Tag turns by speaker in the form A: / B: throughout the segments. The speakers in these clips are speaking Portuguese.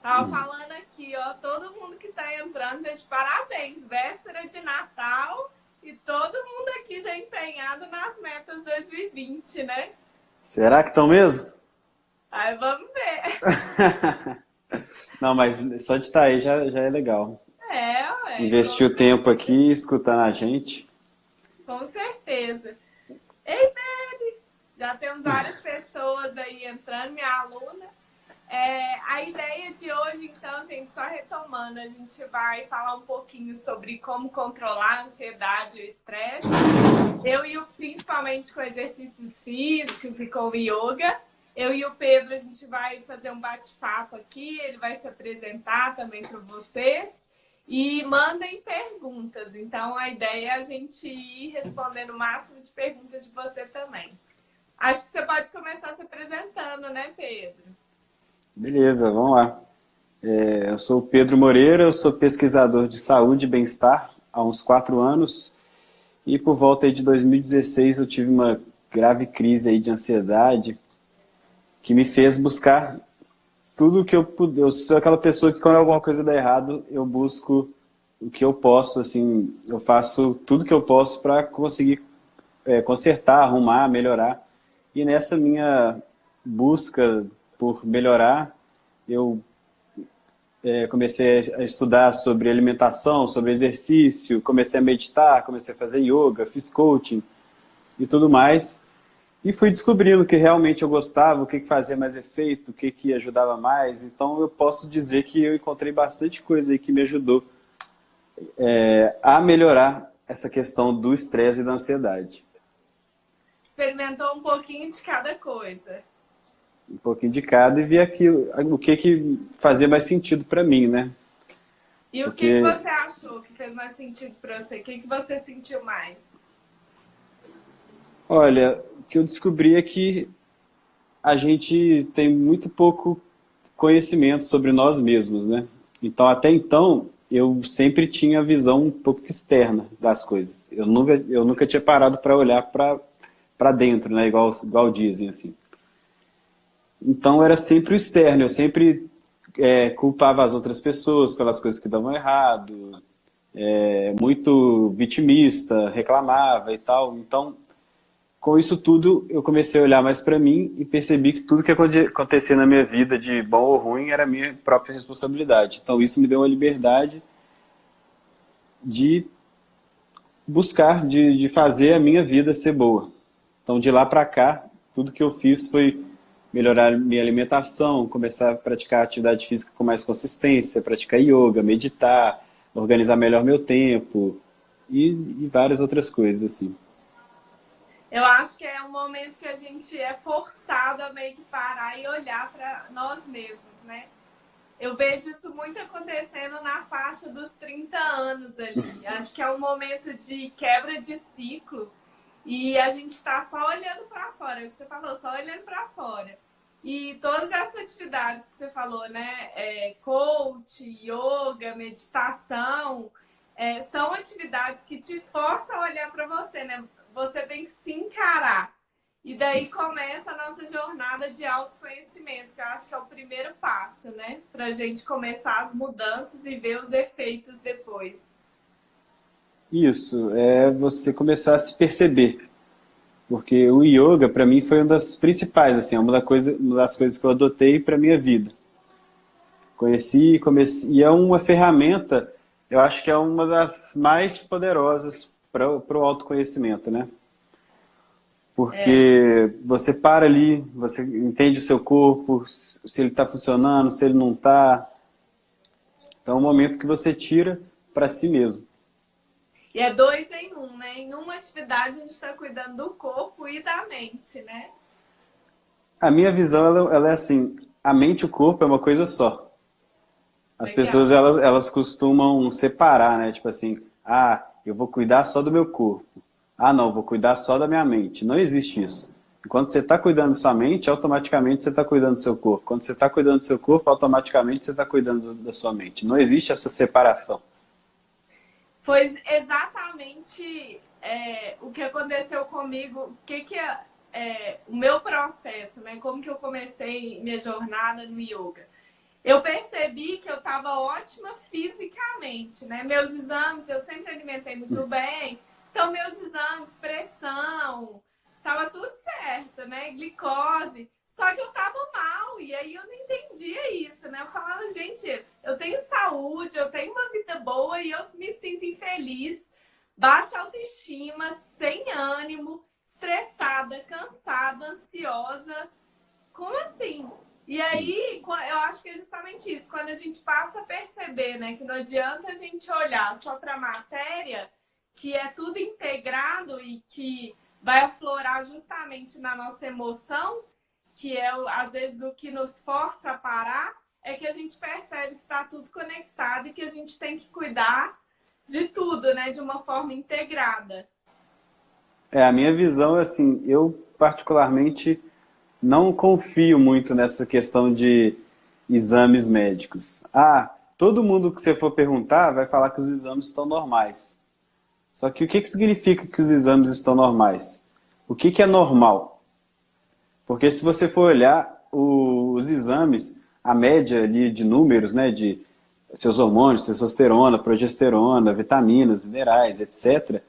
A: Tava falando aqui, ó, todo mundo que tá entrando, tá de parabéns, véspera de Natal e todo mundo aqui já empenhado nas metas 2020, né?
B: Será que estão mesmo?
A: Aí vamos ver.
B: Não, mas só de estar aí já é legal.
A: É, ué, com
B: Investir o tempo
A: certeza.
B: aqui escutando a gente.
A: Com certeza. Ei, Baby, já temos várias pessoas aí entrando, minha aluna. A ideia de hoje, então, gente, só retomando, a gente vai falar um pouquinho sobre como controlar a ansiedade e o estresse. Principalmente com exercícios físicos e com o yoga. Eu e o Pedro, a gente vai fazer um bate-papo aqui, ele vai se apresentar também para vocês. E mandem perguntas. Então, a ideia é a gente ir respondendo o máximo de perguntas de você também. Acho que você pode começar se apresentando, né, Pedro?
B: Beleza, vamos lá. Eu sou o Pedro Moreira, eu sou pesquisador de saúde e bem-estar há uns 4 anos. E por volta aí de 2016 eu tive uma grave crise aí de ansiedade que me fez buscar tudo que eu puder. Eu sou aquela pessoa que quando alguma coisa dá errado, eu busco o que eu posso, assim, eu faço tudo que eu posso para conseguir consertar, arrumar, melhorar. E nessa minha busca por melhorar, eu comecei a estudar sobre alimentação, sobre exercício, comecei a meditar, comecei a fazer yoga, fiz coaching e tudo mais. E fui descobrindo o que realmente eu gostava, o que fazia mais efeito, o que ajudava mais. Então eu posso dizer que eu encontrei bastante coisa aí que me ajudou a melhorar essa questão do estresse e da ansiedade.
A: Experimentou um pouquinho de cada coisa.
B: Um pouquinho de cada e ver aquilo, o que fazia mais sentido para mim, né?
A: E o que
B: Porque,
A: você achou que fez mais sentido para você? O que você sentiu mais?
B: olha, o que eu descobri é que a gente tem muito pouco conhecimento sobre nós mesmos, né? Então, até então, eu sempre tinha a visão um pouco externa das coisas. Eu nunca tinha parado para olhar para dentro, né? Igual dizem assim. Então, era sempre o externo. Eu sempre culpava as outras pessoas pelas coisas que davam errado, muito vitimista, reclamava e tal. Então, com isso tudo, eu comecei a olhar mais para mim e percebi que tudo que acontecia na minha vida, de bom ou ruim, era minha própria responsabilidade. Então, isso me deu uma liberdade de buscar, de fazer a minha vida ser boa. Então, de lá para cá, tudo que eu fiz foi melhorar minha alimentação, começar a praticar atividade física com mais consistência, praticar yoga, meditar, organizar melhor meu tempo e várias outras coisas assim.
A: Eu acho que é um momento que a gente é forçado a meio que parar e olhar para nós mesmos, né? Eu vejo isso muito acontecendo na faixa dos 30 anos ali. Acho que é um momento de quebra de ciclo e a gente está só olhando para fora. É o que você falou, só olhando para fora. E todas essas atividades que você falou, né? Coach, yoga, meditação, são atividades que te forçam a olhar para você, né? Você tem que se encarar. E daí começa a nossa jornada de autoconhecimento, que eu acho que é o primeiro passo, né? Para a gente começar as mudanças e ver os efeitos depois.
B: Isso, é você começar a se perceber. Porque o yoga, para mim, foi uma das principais, assim, uma das coisas que eu adotei para minha vida. Conheci, comecei, e é uma ferramenta, eu acho que é uma das mais poderosas para o autoconhecimento, né?
A: É,
B: Porque você para ali, você entende o seu corpo, se ele está funcionando, se ele não está. Então é um momento que você tira para si mesmo.
A: e é dois em um, né? Em uma atividade a gente está cuidando do corpo e da mente, né?
B: A minha visão, ela é assim, a mente e o corpo é uma coisa só. As pessoas,
A: Legal.
B: elas costumam separar, né? Tipo assim, ah, eu vou cuidar só do meu corpo. Ah, não, vou cuidar só da minha mente. Não existe isso. Enquanto você está cuidando da sua mente, automaticamente você está cuidando do seu corpo. Quando você está cuidando do seu corpo, automaticamente você está cuidando da sua mente. Não existe essa separação.
A: Foi exatamente o que aconteceu comigo, o meu processo, né? Como que eu comecei minha jornada no yoga. eu percebi que eu estava ótima fisicamente, né? Meus exames, eu sempre alimentei muito bem. Então, meus exames, pressão, tava tudo certo, né? Glicose. Só que eu tava mal, e aí eu não entendia isso, né? Eu falava, gente, eu tenho saúde, eu tenho uma vida boa e eu me sinto infeliz, baixa autoestima, sem ânimo, estressada, cansada, ansiosa. Como assim? E aí, eu acho que é justamente isso, quando a gente passa a perceber, né, que não adianta a gente olhar só para a matéria, que é tudo integrado e que vai aflorar justamente na nossa emoção, que é, às vezes, o que nos força a parar, é que a gente percebe que está tudo conectado e que a gente tem que cuidar de tudo, né, de uma forma integrada.
B: A minha visão é assim, eu particularmente não confio muito nessa questão de exames médicos. Ah, todo mundo que você for perguntar vai falar que os exames estão normais. Só que o que significa que os exames estão normais? O que é normal? Porque se você for olhar os exames, a média ali de números, né, de seus hormônios, testosterona, progesterona, vitaminas, minerais, etc.,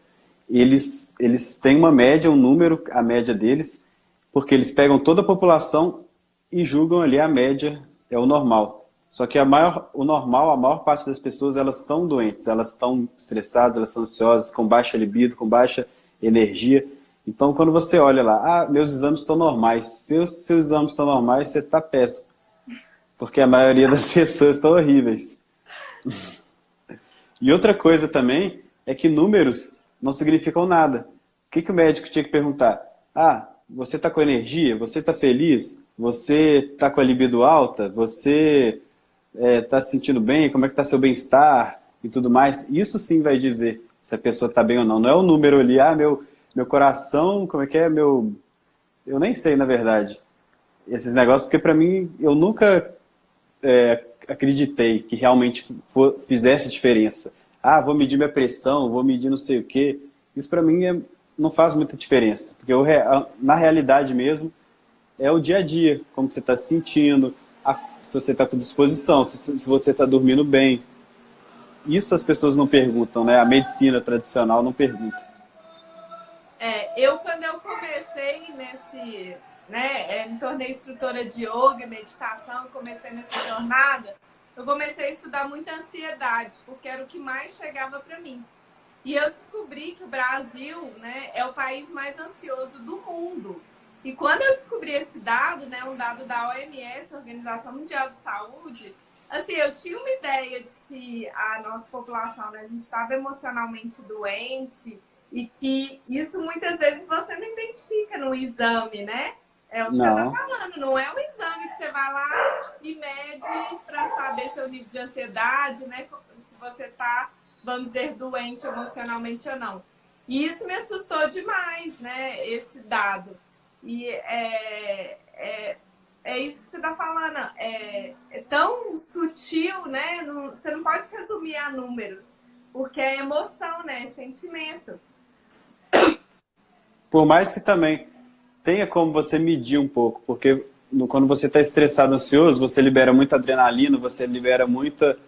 B: eles têm uma média, um número, a média deles, porque eles pegam toda a população e julgam ali a média, é o normal. Só que o normal, a maior parte das pessoas, elas estão doentes, elas estão estressadas, elas estão ansiosas, com baixa libido, com baixa energia. Então, quando você olha lá, meus exames estão normais. Se os seus exames estão normais, você está péssimo. Porque a maioria das pessoas estão horríveis. E outra coisa também é que números não significam nada. O que o médico tinha que perguntar? Você está com energia? Você está feliz? Você está com a libido alta? Você está se sentindo bem? Como é que está seu bem-estar? E tudo mais. Isso sim vai dizer se a pessoa está bem ou não. Não é o número ali, meu coração, como é que é? Eu nem sei, na verdade, esses negócios, porque para mim, eu nunca acreditei que realmente fizesse diferença. Vou medir minha pressão, vou medir não sei o quê. Isso para mim não faz muita diferença, porque na realidade mesmo é o dia a dia, como você está se sentindo, se você está com disposição, se você está dormindo bem. Isso as pessoas não perguntam, né? A medicina tradicional não pergunta.
A: Quando eu comecei me tornei instrutora de yoga, meditação, comecei nessa jornada, eu comecei a estudar muita ansiedade, porque era o que mais chegava para mim. E eu descobri que o Brasil, né, é o país mais ansioso do mundo. E quando eu descobri esse dado, né, um dado da OMS, Organização Mundial de Saúde, assim, eu tinha uma ideia de que a nossa população, né, a gente estava emocionalmente doente e que isso muitas vezes você não identifica no exame, né? É o que você está falando, não é um exame que você vai lá e mede para saber seu nível de ansiedade, né? Se você está, vamos dizer, doente emocionalmente ou não. E isso me assustou demais, né? Esse dado. E é isso que você está falando. É tão sutil, né? Você não pode resumir a números, porque é emoção, né? É sentimento.
B: Por mais que também tenha como você medir um pouco, porque quando você está estressado, ansioso, você libera muita adrenalina, você libera muita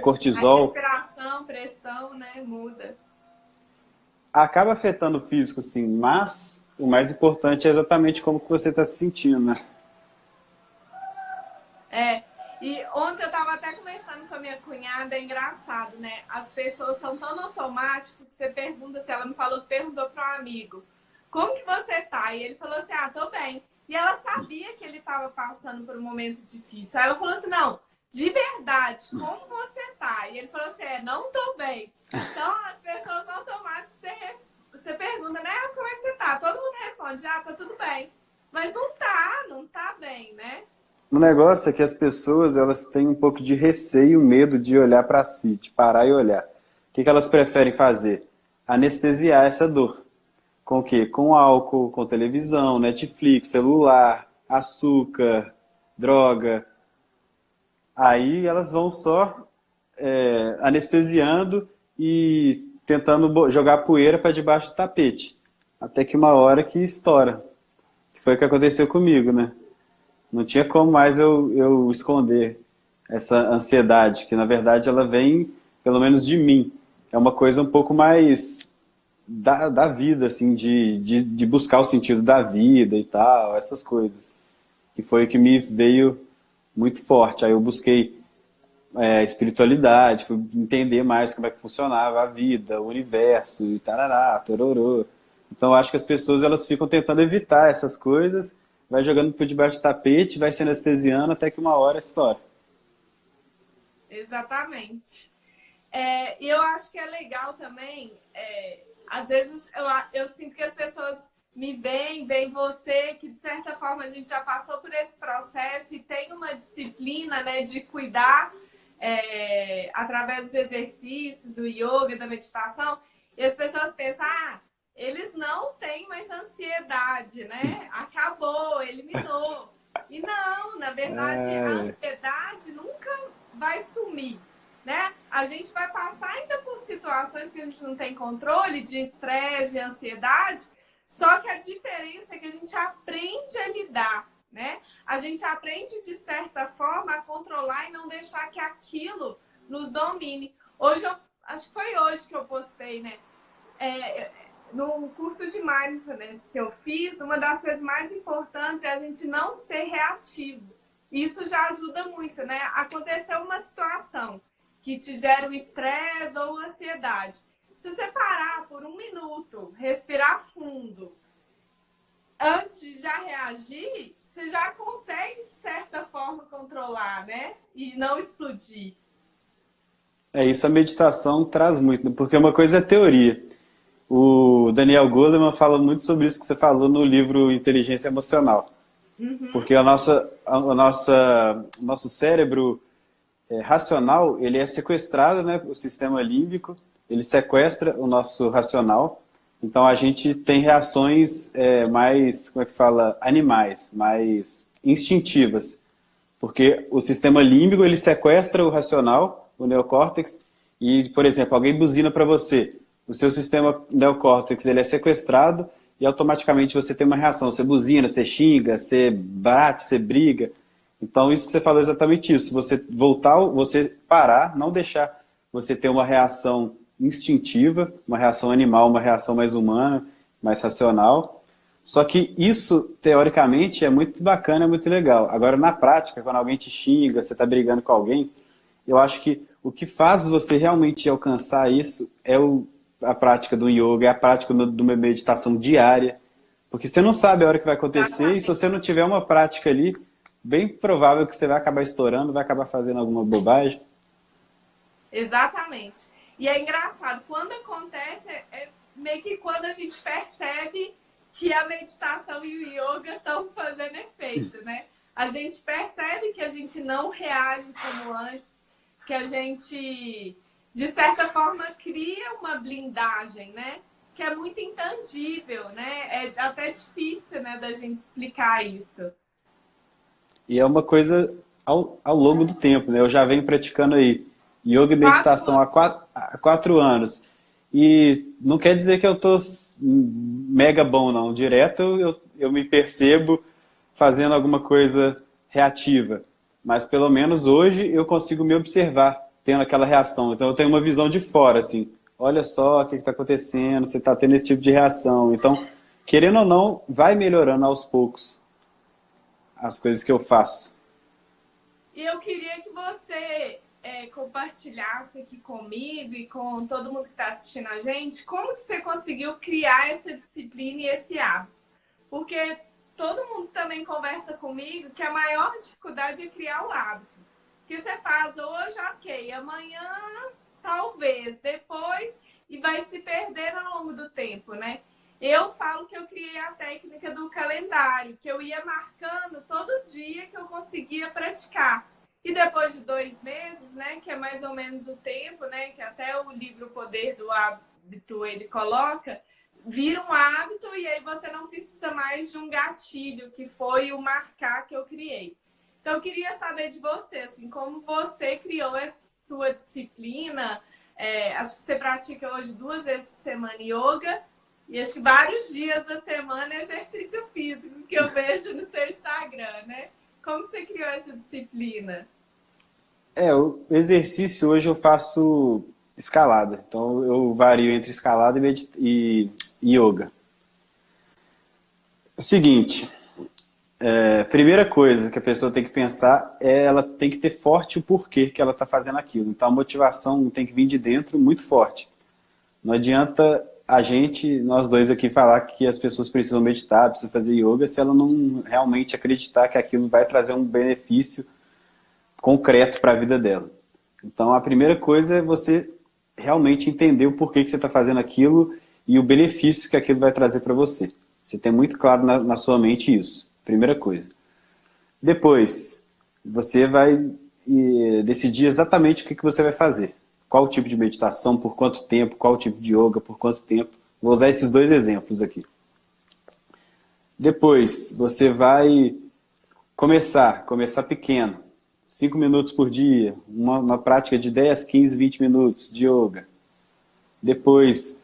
B: cortisol.
A: A respiração, pressão, né, muda.
B: Acaba afetando o físico, sim, mas o mais importante é exatamente como que você está se sentindo, né?
A: E ontem eu estava até conversando com a minha cunhada, é engraçado, né? As pessoas estão tão no automático que você pergunta, se ela me falou que perguntou para um amigo, como que você tá? E ele falou assim, tô bem. E ela sabia que ele estava passando por um momento difícil. Aí ela falou assim, não, de verdade, como você tá? E ele falou assim, não tô bem. Então, as pessoas automáticas, você pergunta, né? Como é que você tá? Todo mundo responde, tá tudo bem. Mas não tá bem, né?
B: O negócio é que as pessoas, elas têm um pouco de receio, medo de olhar para si, de parar e olhar. O que elas preferem fazer? Anestesiar essa dor. Com o quê? Com álcool, com televisão, Netflix, celular, açúcar, droga. Aí elas vão só anestesiando e tentando jogar poeira para debaixo do tapete. Até que uma hora que estoura. Que foi o que aconteceu comigo, né? não tinha como mais eu esconder essa ansiedade, que na verdade ela vem, pelo menos de mim. É uma coisa um pouco mais da vida, assim, de buscar o sentido da vida e tal, essas coisas. Que foi o que me veio muito forte. Aí eu busquei espiritualidade, fui entender mais como é que funcionava a vida, o universo, e tarará, tororô. Então eu acho que as pessoas elas ficam tentando evitar essas coisas, vai jogando por debaixo do tapete, vai se anestesiando até que uma hora estoura.
A: Exatamente. E eu acho que é legal também, às vezes eu sinto que as pessoas me veem você, que de certa forma a gente já passou por esse processo e tem uma disciplina, né, de cuidar através dos exercícios, do yoga, da meditação, e as pessoas pensam, eles não têm mais ansiedade, né? Acabou, eliminou. E não, na verdade, a ansiedade nunca vai sumir, né? A gente vai passar ainda por situações que a gente não tem controle, de estresse, de ansiedade, só que a diferença é que a gente aprende a lidar, né? A gente aprende, de certa forma, a controlar e não deixar que aquilo nos domine. Hoje, acho que foi hoje que eu postei, né? No curso de Mindfulness que eu fiz, uma das coisas mais importantes é a gente não ser reativo. Isso já ajuda muito, né? Aconteceu uma situação que te gera um estresse ou ansiedade. Se você parar por 1 minuto, respirar fundo, antes de já reagir, você já consegue, de certa forma, controlar, né? E não explodir.
B: Isso a meditação traz muito, porque uma coisa é teoria. O Daniel Goleman fala muito sobre isso que você falou no livro Inteligência Emocional. Porque o nosso cérebro racional, ele é sequestrado, né? O sistema límbico, ele sequestra o nosso racional. Então a gente tem reações mais, como é que fala, animais, mais instintivas. Porque o sistema límbico, ele sequestra o racional, o neocórtex, e, por exemplo, alguém buzina para você. O seu sistema neocórtex, ele é sequestrado e automaticamente você tem uma reação. Você buzina, você xinga, você bate, você briga. Então, isso que você falou é exatamente isso. Você voltar, você parar, não deixar você ter uma reação instintiva, uma reação animal, uma reação mais humana, mais racional. Só que isso, teoricamente, é muito bacana, é muito legal. Agora, na prática, quando alguém te xinga, você está brigando com alguém, eu acho que o que faz você realmente alcançar isso é a prática do yoga, é a prática de uma meditação diária. Porque você não sabe a hora que vai acontecer, e se você não tiver uma prática ali, bem provável que você vai acabar estourando, vai acabar fazendo alguma bobagem.
A: Exatamente. E é engraçado, quando acontece, meio que quando a gente percebe que a meditação e o yoga estão fazendo efeito, né? A gente percebe que a gente não reage como antes, que a gente, de certa forma, cria uma blindagem, né? Que é muito intangível, né? É até difícil, né, da gente explicar isso.
B: E é uma coisa ao longo do tempo, né? Eu já venho praticando aí yoga e meditação há 4 anos. E não quer dizer que eu tô mega bom, não. Direto eu me percebo fazendo alguma coisa reativa. Mas pelo menos hoje eu consigo me observar tendo aquela reação. Então eu tenho uma visão de fora, assim. Olha só o que está acontecendo, você está tendo esse tipo de reação. Então, querendo ou não, vai melhorando aos poucos as coisas que eu faço.
A: E eu queria que você compartilhasse aqui comigo e com todo mundo que está assistindo a gente, como que você conseguiu criar essa disciplina e esse hábito? Porque todo mundo também conversa comigo que a maior dificuldade é criar o hábito. Que você faz hoje, ok, amanhã talvez, depois, e vai se perdendo ao longo do tempo, né? Eu falo que eu criei a técnica do calendário, que eu ia marcando todo dia que eu conseguia praticar. E depois de 2 meses, né, que é mais ou menos o tempo, né, que até o livro Poder do Hábito ele coloca, vira um hábito e aí você não precisa mais de um gatilho, que foi o marcar que eu criei. Então, eu queria saber de você, assim, como você criou essa sua disciplina. Acho que você pratica hoje 2 vezes por semana yoga e acho que vários dias da semana exercício físico, que eu vejo no seu Instagram, né? Como você criou essa disciplina?
B: O exercício hoje eu faço escalada. Então eu vario entre escalada e yoga. O seguinte, primeira coisa que a pessoa tem que pensar ela tem que ter forte o porquê que ela está fazendo aquilo. Então a motivação tem que vir de dentro muito forte. Não adianta nós dois aqui, falar que as pessoas precisam meditar, precisam fazer yoga, se ela não realmente acreditar que aquilo vai trazer um benefício concreto para a vida dela. Então a primeira coisa é você realmente entender o porquê que você está fazendo aquilo e o benefício que aquilo vai trazer para você. Você tem muito claro na sua mente isso. Primeira coisa. Depois, você vai decidir exatamente o que você vai fazer. Qual tipo de meditação, por quanto tempo, qual tipo de yoga, por quanto tempo. Vou usar esses dois exemplos aqui. Depois, você vai começar pequeno. 5 minutos por dia, uma prática de 10, 15, 20 minutos de yoga. Depois,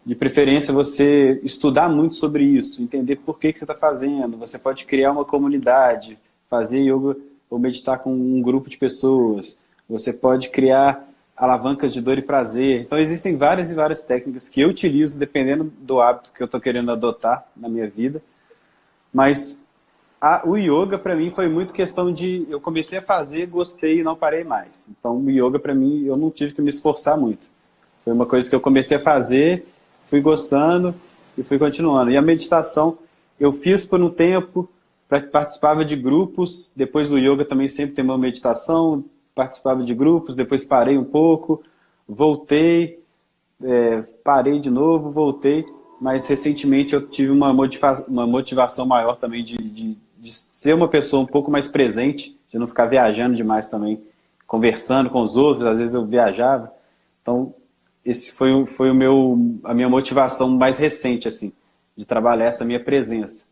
B: de preferência, você estudar muito sobre isso, entender por que você está fazendo. Você pode criar uma comunidade, fazer yoga ou meditar com um grupo de pessoas. Você pode criar alavancas de dor e prazer. Então, existem várias e várias técnicas que eu utilizo dependendo do hábito que eu estou querendo adotar na minha vida. Mas o yoga, para mim, foi muito questão de... Eu comecei a fazer, gostei e não parei mais. Então, o yoga, para mim, eu não tive que me esforçar muito. Foi uma coisa que eu comecei a fazer, fui gostando e fui continuando. E a meditação, eu fiz por um tempo, participava de grupos. Depois do yoga também sempre tem uma meditação, participava de grupos, depois parei um pouco, voltei, parei de novo, voltei. Mas recentemente eu tive uma motivação maior também de ser uma pessoa um pouco mais presente, de não ficar viajando demais também, conversando com os outros, às vezes eu viajava. Então, esse foi a minha motivação mais recente, assim, de trabalhar essa minha presença.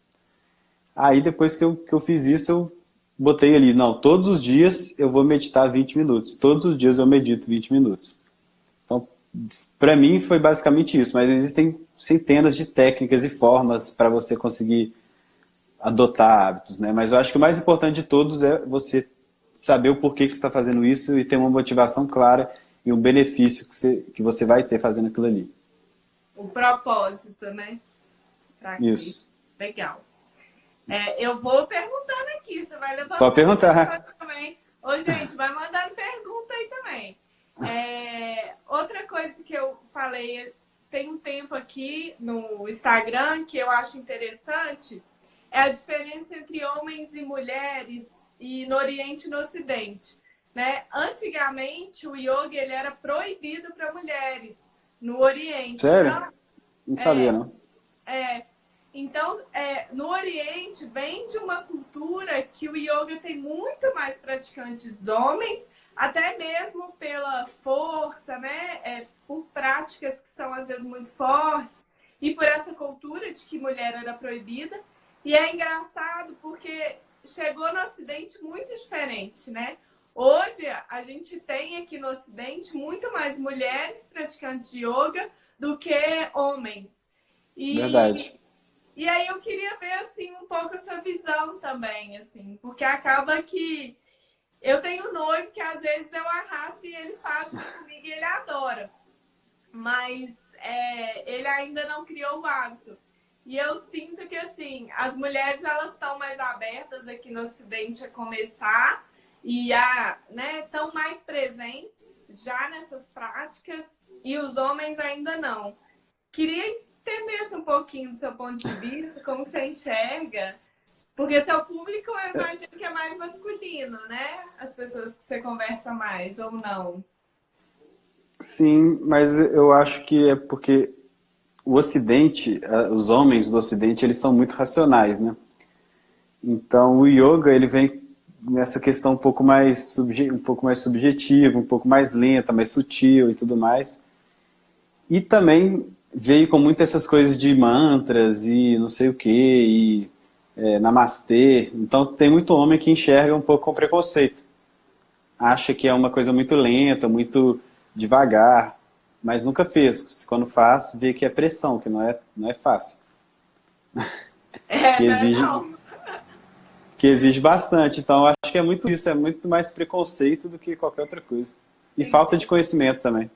B: Aí, depois que eu fiz isso, eu botei ali, não, todos os dias eu vou meditar 20 minutos, todos os dias eu medito 20 minutos. Então, para mim foi basicamente isso, mas existem centenas de técnicas e formas para você conseguir adotar hábitos, né? Mas eu acho que o mais importante de todos é você saber o porquê que você está fazendo isso e ter uma motivação clara e um benefício que você vai ter fazendo aquilo ali.
A: O propósito, né?
B: Isso.
A: Legal. Eu vou perguntando aqui, você vai levantando.
B: Pode perguntar.
A: Também. Ô, gente, vai mandando pergunta aí também. Outra coisa que eu falei, tem um tempo aqui no Instagram que eu acho interessante, é a diferença entre homens e mulheres e no Oriente e no Ocidente. Né? Antigamente, o yoga ele era proibido para mulheres no Oriente.
B: Sério?
A: Então,
B: não sabia, não.
A: Então, no Oriente, vem de uma cultura que o yoga tem muito mais praticantes homens, até mesmo pela força, né? Por práticas que são, às vezes, muito fortes, e por essa cultura de que mulher era proibida. E é engraçado porque chegou no Ocidente muito diferente, né? Hoje, a gente tem aqui no Ocidente muito mais mulheres praticantes de yoga do que homens.
B: Verdade.
A: E aí eu queria ver, assim, um pouco a sua visão também, assim, porque acaba que eu tenho um noivo que às vezes eu arrasto e ele faz comigo e ele adora. Mas ele ainda não criou o hábito. E eu sinto que, assim, as mulheres, elas estão mais abertas aqui no Ocidente a começar e estão mais presentes já nessas práticas e os homens ainda não. Queria entender um pouquinho do seu ponto de vista, como que você enxerga, porque seu público, eu imagino que é mais masculino, né? As pessoas que você conversa mais, ou não?
B: Sim, mas eu acho que é porque o Ocidente, os homens do Ocidente, eles são muito racionais, né? Então o yoga, ele vem nessa questão um pouco mais subjetiva, um pouco mais lenta, mais sutil e tudo mais. E também veio com muitas essas coisas de mantras e não sei o que, e namastê. Então tem muito homem que enxerga um pouco com preconceito. Acha que é uma coisa muito lenta, muito devagar, mas nunca fez. Quando faz, vê que é pressão, que não é fácil. que exige bastante. Então, acho que é muito isso, é muito mais preconceito do que qualquer outra coisa. E falta de conhecimento também.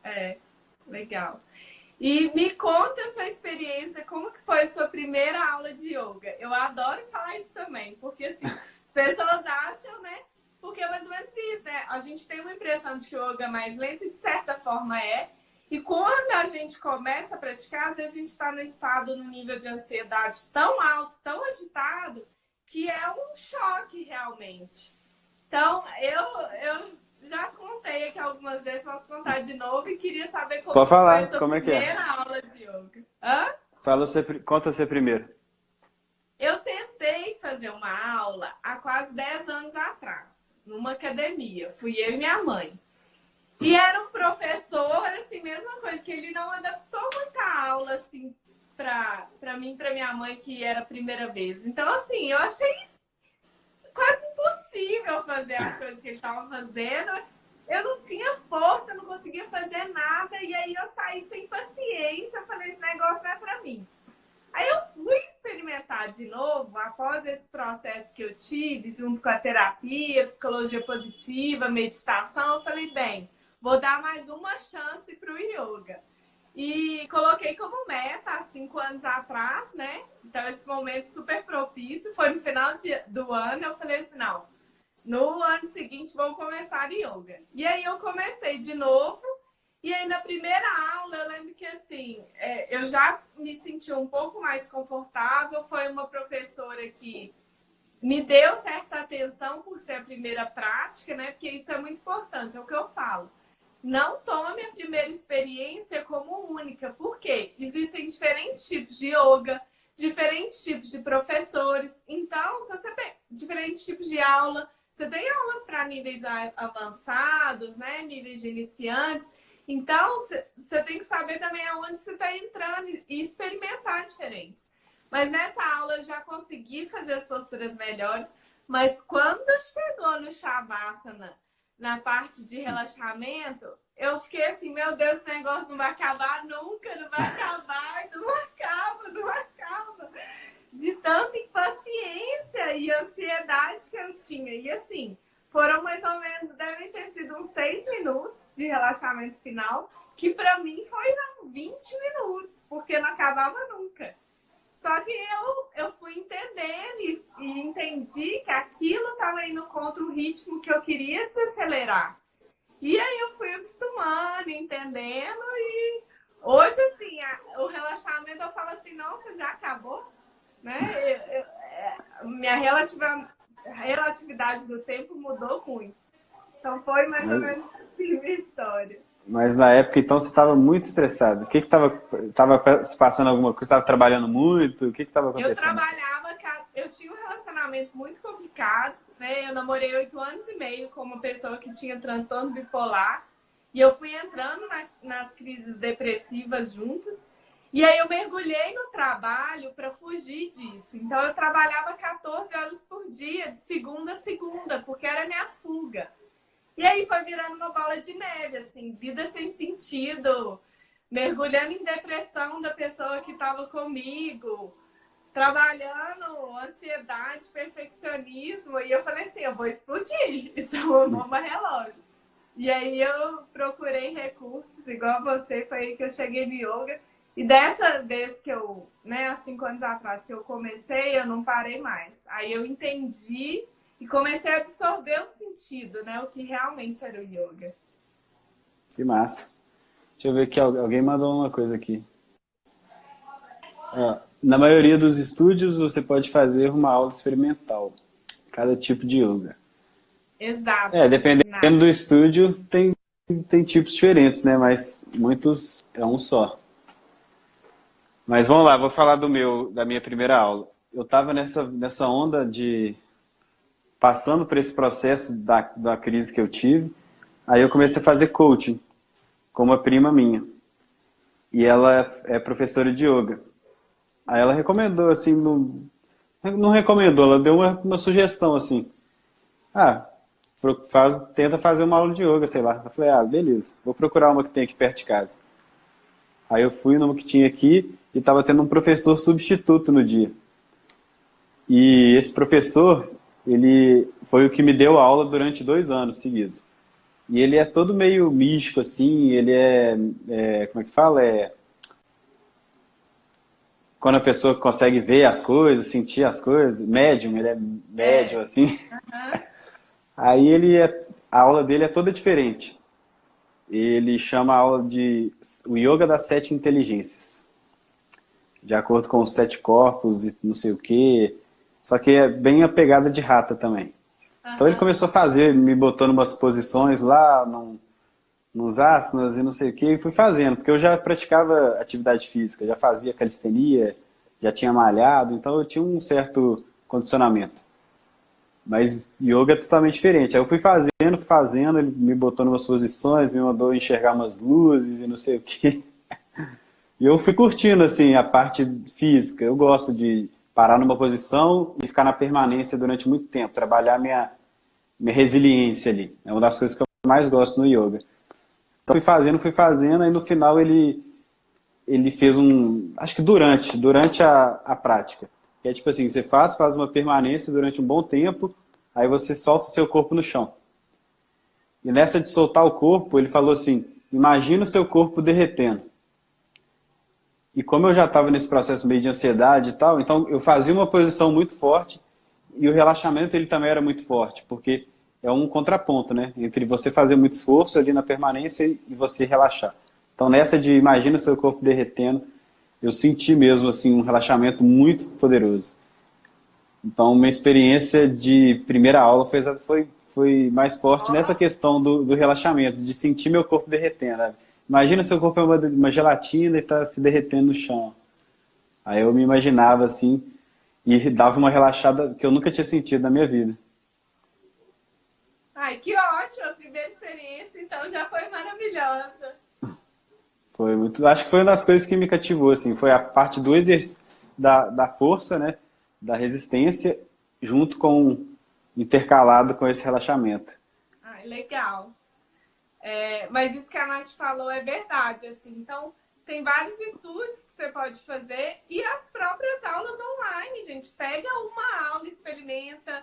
A: É, legal. E me conta a sua experiência, como que foi a sua primeira aula de yoga? Eu adoro falar isso também, porque assim, pessoas acham, né? Porque é mais ou menos isso, né? A gente tem uma impressão de que o yoga é mais lento e de certa forma é. E quando a gente começa a praticar, às vezes a gente está no estado, no nível de ansiedade tão alto, tão agitado, que é um choque realmente. Então, eu já contei aqui algumas vezes, posso contar de novo e queria saber como
B: Pode
A: foi a
B: falar,
A: sua
B: como é que é?
A: primeira aula de yoga. Hã?
B: Conta você primeiro.
A: Eu tentei fazer uma aula há quase 10 anos atrás, numa academia. Fui eu e minha mãe. E era um professor, assim, mesma coisa, que ele não adaptou muita aula, assim, pra mim, pra minha mãe, que era a primeira vez. Então, assim, eu achei quase impossível fazer as coisas que ele estava fazendo. Eu não tinha força, eu não conseguia fazer nada. E aí eu saí sem paciência. Eu falei, esse negócio não é pra mim. Aí eu fui experimentar de novo, após esse processo que eu tive, junto com a terapia, psicologia positiva, meditação. Eu falei, bem, vou dar mais uma chance para o yoga. E coloquei como meta há 5 anos atrás, né? Então, esse momento super propício. Foi no final do ano, eu falei assim, não, no ano seguinte vou começar yoga. E aí eu comecei de novo. E aí na primeira aula, eu lembro que assim, eu já me senti um pouco mais confortável. Foi uma professora que me deu certa atenção por ser a primeira prática, né? Porque isso é muito importante, é o que eu falo. Não tome a primeira experiência como única. Por quê? Existem diferentes tipos de yoga, diferentes tipos de professores. Então, se você tem diferentes tipos de aula, você tem aulas para níveis avançados, né? Níveis de iniciantes. Então, você tem que saber também aonde você está entrando e experimentar diferentes. Mas nessa aula eu já consegui fazer as posturas melhores. Mas quando chegou no Shavasana, na parte de relaxamento, eu fiquei assim, meu Deus, esse negócio não vai acabar nunca, não vai acabar, não acaba, não acaba. De tanta impaciência e ansiedade que eu tinha. E assim, foram mais ou menos, devem ter sido uns 6 minutos de relaxamento final, que para mim foi 20 minutos, porque não acabava nunca. Só que eu fui entendendo e entendi que aquilo estava indo contra o ritmo que eu queria desacelerar. E aí eu fui acostumando, entendendo, e hoje, assim, o relaxamento eu falo assim, nossa, já acabou? Né? Minha relatividade do tempo mudou muito. Então foi mais ou menos assim a história.
B: Mas na época, então, você estava muito estressado. O que estava se passando alguma coisa? Estava trabalhando muito? O que estava acontecendo?
A: Eu trabalhava, eu tinha um relacionamento muito complicado, né? Eu namorei 8 anos e meio com uma pessoa que tinha transtorno bipolar. E eu fui entrando nas crises depressivas juntas. E aí eu mergulhei no trabalho para fugir disso. Então eu trabalhava 14 horas por dia, de segunda a segunda, porque era minha fuga. E aí foi virando uma bola de neve, assim, vida sem sentido, mergulhando em depressão da pessoa que estava comigo, trabalhando ansiedade, perfeccionismo. E eu falei assim, eu vou explodir, isso é uma bomba relógio. E aí eu procurei recursos, igual você, foi aí que eu cheguei no yoga. E dessa vez que eu, né, há 5 anos atrás que eu comecei, eu não parei mais. Aí eu entendi e comecei a absorver o sentido, né, o que realmente era o yoga.
B: Que massa. Deixa eu ver aqui, alguém mandou uma coisa aqui. Na maioria dos estúdios, você pode fazer uma aula experimental. Cada tipo de yoga.
A: Exato.
B: Dependendo do estúdio, tem tipos diferentes, né? Mas muitos é um só. Mas vamos lá, vou falar da minha primeira aula. Eu estava nessa onda de passando por esse processo da crise que eu tive. Aí eu comecei a fazer coaching com uma prima minha. E ela é professora de yoga. Aí ela recomendou, assim, não recomendou, ela deu uma sugestão, assim. Tenta fazer uma aula de yoga, sei lá. Eu falei, beleza, vou procurar uma que tem aqui perto de casa. Aí eu fui numa que tinha aqui e estava tendo um professor substituto no dia. E esse professor, ele foi o que me deu aula durante 2 anos seguidos. E ele é todo meio místico, assim, ele como é que fala? Quando a pessoa consegue ver as coisas, sentir as coisas, médium, ele é médium,
A: É.
B: assim.
A: Aham.
B: Aí a aula dele é toda diferente. Ele chama a aula de o Yoga das Sete Inteligências, de acordo com os 7 corpos e não sei o quê. Só que é bem a pegada de rata também. Então ele
A: Aham.
B: começou a fazer, me botou em umas posições lá, nos asanas e não sei o quê, e fui fazendo, porque eu já praticava atividade física, já fazia calistenia, já tinha malhado, então eu tinha um certo condicionamento. Mas yoga é totalmente diferente. Aí eu fui fazendo, ele me botou em umas posições, me mandou enxergar umas luzes e não sei o quê. E eu fui curtindo, assim, a parte física. Eu gosto de parar numa posição e ficar na permanência durante muito tempo, trabalhar minha resiliência ali. É uma das coisas que eu mais gosto no yoga. Então fui fazendo, aí no final ele fez acho que durante a prática. Que é tipo assim, você faz uma permanência durante um bom tempo, aí você solta o seu corpo no chão. E nessa de soltar o corpo, ele falou assim, imagina o seu corpo derretendo. E como eu já estava nesse processo meio de ansiedade e tal, então eu fazia uma posição muito forte e o relaxamento ele também era muito forte, porque é um contraponto, né? Entre você fazer muito esforço ali na permanência e você relaxar. Então nessa de imagina o seu corpo derretendo, eu senti mesmo assim um relaxamento muito poderoso. Então minha experiência de primeira aula foi mais forte nessa
A: Ó.
B: questão do relaxamento, de sentir meu corpo derretendo. Sabe? Imagina seu corpo é uma gelatina e está se derretendo no chão. Aí eu me imaginava assim e dava uma relaxada que eu nunca tinha sentido na minha vida.
A: Ai, que ótimo! A primeira experiência, então, já foi maravilhosa.
B: Foi muito, acho que foi uma das coisas que me cativou assim, foi a parte do exercício da força, né, da resistência junto com intercalado com esse relaxamento.
A: Ai, legal. Mas isso que a Nath falou é verdade, assim. Então, tem vários estudos que você pode fazer e as próprias aulas online, gente. Pega uma aula, experimenta,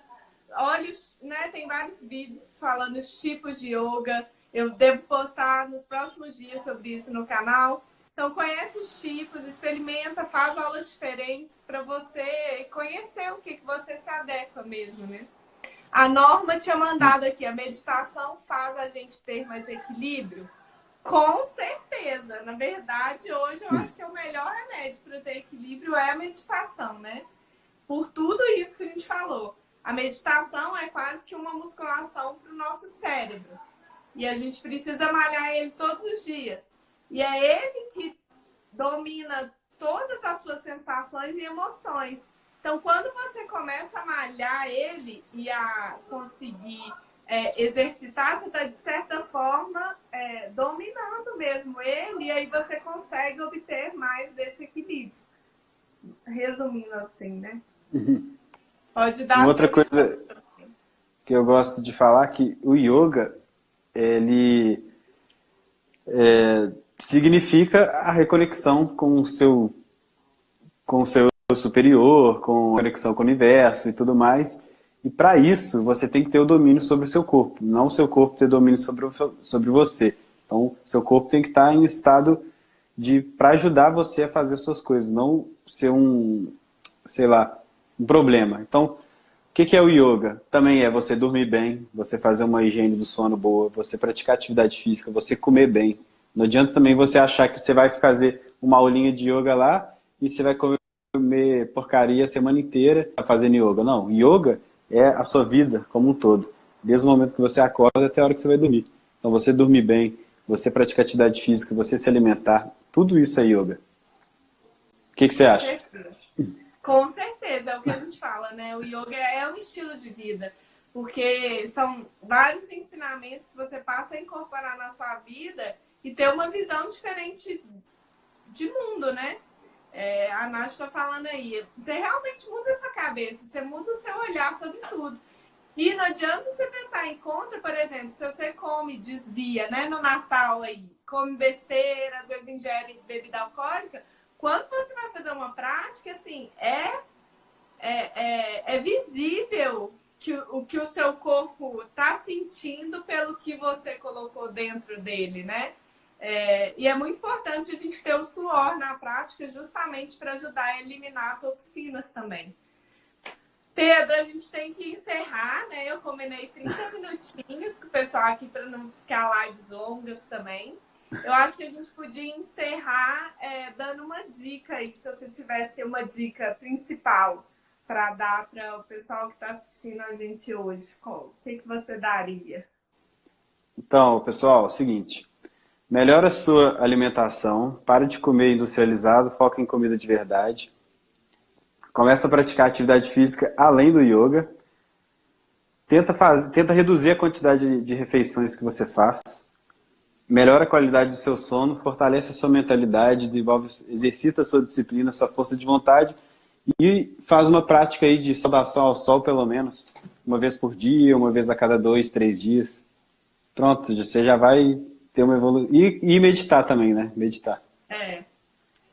A: olha, né? Tem vários vídeos falando os tipos de yoga. Eu devo postar nos próximos dias sobre isso no canal. Então, conhece os tipos, experimenta, faz aulas diferentes para você conhecer o que você se adequa mesmo, né? A Norma tinha mandado aqui, a meditação faz a gente ter mais equilíbrio? Com certeza. Na verdade, hoje eu acho que o melhor remédio para ter equilíbrio é a meditação, né? Por tudo isso que a gente falou. A meditação é quase que uma musculação para o nosso cérebro. E a gente precisa malhar ele todos os dias. E é ele que domina todas as suas sensações e emoções. Então, quando você começa a malhar ele e a conseguir exercitar, você está, de certa forma, dominando mesmo ele, e aí você consegue obter mais desse equilíbrio. Resumindo assim, né? Pode
B: Uma
A: dar a
B: outra
A: sua visão.
B: coisa que eu gosto de falar é que o yoga, ele significa a reconexão com o seu superior, com a conexão com o universo e tudo mais. E para isso, você tem que ter o domínio sobre o seu corpo, não o seu corpo ter domínio sobre você. Então, seu corpo tem que estar em estado para ajudar você a fazer suas coisas, não ser sei lá, um problema. Então, o que é o yoga? Também é você dormir bem, você fazer uma higiene do sono boa, você praticar atividade física, você comer bem. Não adianta também você achar que você vai fazer uma aulinha de yoga lá e você vai comer porcaria a semana inteira fazendo yoga. Não, yoga é a sua vida como um todo. Desde o momento que você acorda até a hora que você vai dormir. Então você dormir bem, você praticar atividade física, você se alimentar, tudo isso é yoga. O que você
A: Com
B: acha?
A: certeza. Com certeza, é o que a gente fala, né? O yoga é um estilo de vida, porque são vários ensinamentos que você passa a incorporar na sua vida e ter uma visão diferente de mundo, né? A Nath está falando aí, você realmente muda a sua cabeça, você muda o seu olhar sobre tudo. E não adianta você tentar em conta, por exemplo, se você come, desvia, né? No Natal aí, come besteira, às vezes ingere bebida alcoólica, quando você vai fazer uma prática, assim, é visível o que o seu corpo está sentindo pelo que você colocou dentro dele, né? E é muito importante a gente ter o suor na prática justamente para ajudar a eliminar toxinas também. Pedro, a gente tem que encerrar, né? Eu combinei 30 minutinhos com o pessoal aqui para não ficar lives longas também. Eu acho que a gente podia encerrar dando uma dica aí, se você tivesse uma dica principal para dar para o pessoal que está assistindo a gente hoje. O que você daria?
B: Então, pessoal, é o seguinte. Melhora a sua alimentação, para de comer industrializado, foca em comida de verdade. Começa a praticar atividade física além do yoga. Tenta reduzir a quantidade de refeições que você faz. Melhora a qualidade do seu sono, fortalece a sua mentalidade, exercita a sua disciplina, a sua força de vontade e faz uma prática aí de saudação ao sol, pelo menos, uma vez por dia, uma vez a cada 2, 3 dias. Pronto, você já vai ter uma evolução. E meditar também, né? Meditar.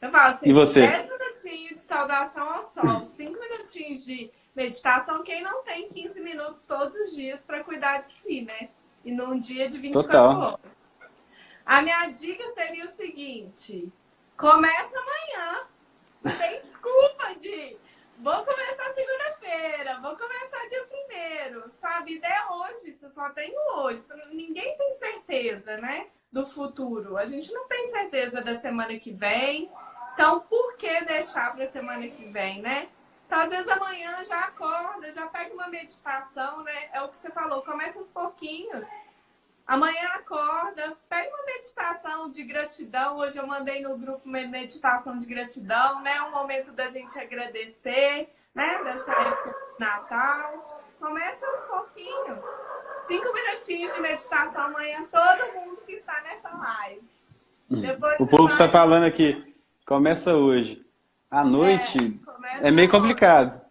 A: Eu falo assim,
B: e você?
A: 10 minutinhos de saudação ao sol, 5 minutinhos de meditação, quem não tem 15 minutos todos os dias para cuidar de si, né? E num dia de 24 horas. A minha dica seria o seguinte, começa amanhã, não tem desculpa de vou começar segunda-feira, vou começar dia 1º. Sua vida é hoje, você só tem o hoje. Ninguém tem certeza, né, do futuro. A gente não tem certeza da semana que vem. Então, por que deixar para a semana que vem, né? Então, às vezes, amanhã já acorda, já pega uma meditação, né? É o que você falou, começa aos pouquinhos. Amanhã acorda, pega uma meditação de gratidão. Hoje eu mandei no grupo uma meditação de gratidão, né? Um momento da gente agradecer, né? Dessa época de Natal. Começa aos pouquinhos. 5 minutinhos de meditação amanhã, todo mundo que está nessa live. Depois
B: o povo está falando aqui, começa hoje. À noite é meio complicado,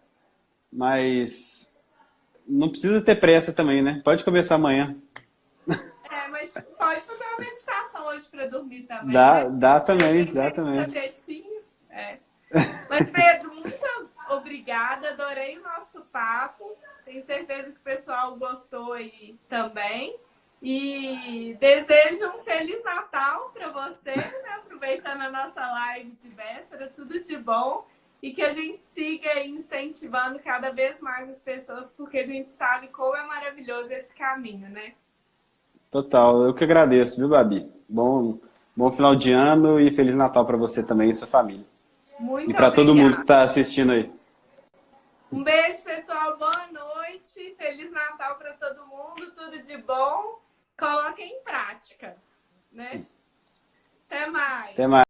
B: mas não precisa ter pressa também, né? Pode começar amanhã.
A: Mas pode fazer uma meditação hoje para dormir também.
B: Dá também, dá também.
A: Mas, Pedro, muito obrigada. Adorei o nosso papo. Tenho certeza que o pessoal gostou aí também. E desejo um Feliz Natal para você, né? Aproveitando a nossa live de véspera. Tudo de bom. E que a gente siga incentivando cada vez mais as pessoas, porque a gente sabe como é maravilhoso esse caminho, né?
B: Total, eu que agradeço, viu, Babi? Bom final de ano e Feliz Natal para você também e sua família.
A: Muito
B: e para todo mundo que está assistindo aí.
A: Um beijo, pessoal. Boa noite. Feliz Natal para todo mundo. Tudo de bom. Coloquem em prática, né? Até mais.
B: Até mais.